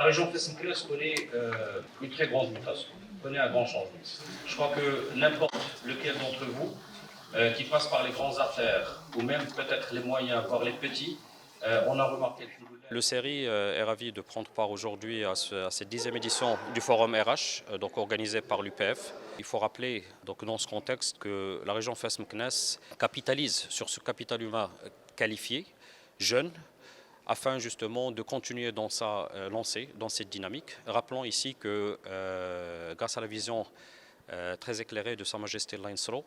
La région Fès-Meknès connaît une très grande mutation, connaît un grand changement. Je crois que n'importe lequel d'entre vous qui passe par les grandes affaires, ou même peut-être les moyens, voire les petits, on a remarqué que le CERI est ravi de prendre part aujourd'hui à cette 10e édition du Forum RH, donc organisé par l'UPF. Il faut rappeler donc, dans ce contexte que la région Fès-Meknès capitalise sur ce capital humain qualifié, jeune, afin justement de continuer dans sa lancée, dans cette dynamique. Rappelons ici que grâce à la vision très éclairée de Sa Majesté Lainsro,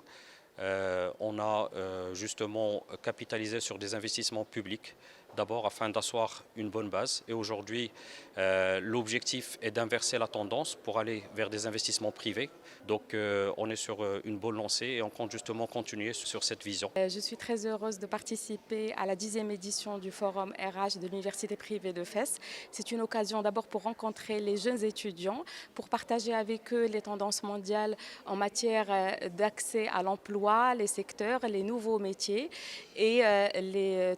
on a justement capitalisé sur des investissements publics, d'abord afin d'asseoir une bonne base. Et aujourd'hui, l'objectif est d'inverser la tendance pour aller vers des investissements privés. Donc on est sur une bonne lancée et on compte justement continuer sur cette vision. Je suis très heureuse de participer à la 10e édition du Forum RH de l'Université privée de Fès. C'est une occasion d'abord pour rencontrer les jeunes étudiants, pour partager avec eux les tendances mondiales en matière d'accès à l'emploi, les secteurs, les nouveaux métiers et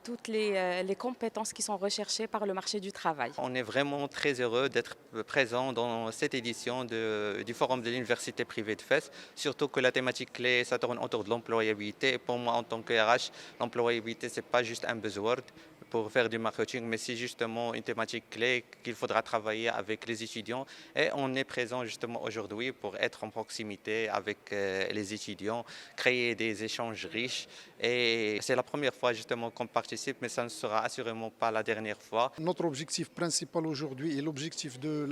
toutes les compétences qui sont recherchées par le marché du travail. On est vraiment très heureux d'être présent dans cette édition du Forum de l'Université privée de Fès, surtout que la thématique clé, ça tourne autour de l'employabilité. Et pour moi, en tant que RH, l'employabilité, ce n'est pas juste un buzzword pour faire du marketing, mais c'est justement une thématique clé qu'il faudra travailler avec les étudiants. Et on est présent justement aujourd'hui pour être en proximité avec les étudiants, créer des échanges riches. Et c'est la première fois justement qu'on participe, mais ça ne sera assurément pas la dernière fois. Notre objectif principal aujourd'hui et l'objectif de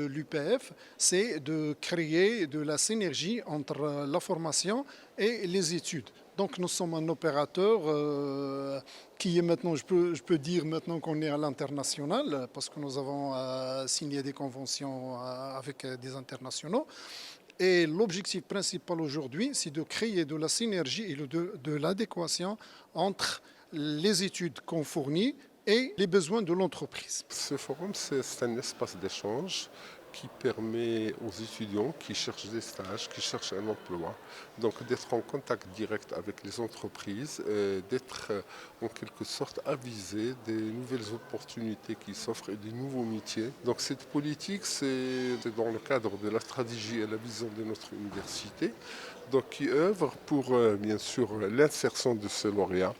l'UPF, c'est de créer de la synergie entre la formation et les études. Donc nous sommes un opérateur qui est maintenant, je peux dire maintenant qu'on est à l'international parce que nous avons signé des conventions avec des internationaux. Et l'objectif principal aujourd'hui, c'est de créer de la synergie et de l'adéquation entre les études qu'on fournit et les besoins de l'entreprise. Ce forum, c'est un espace d'échange qui permet aux étudiants qui cherchent des stages, qui cherchent un emploi, donc d'être en contact direct avec les entreprises, d'être en quelque sorte avisés des nouvelles opportunités qui s'offrent et des nouveaux métiers. Donc cette politique, c'est dans le cadre de la stratégie et la vision de notre université, donc qui œuvre pour bien sûr l'insertion de ces lauréats,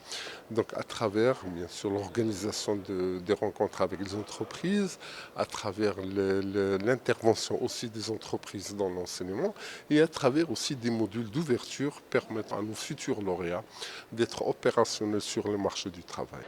donc à travers bien sûr l'organisation des rencontres avec les entreprises, à travers l'intervention aussi des entreprises dans l'enseignement et à travers aussi des modules d'ouverture permettant à nos futurs lauréats d'être opérationnels sur le marché du travail.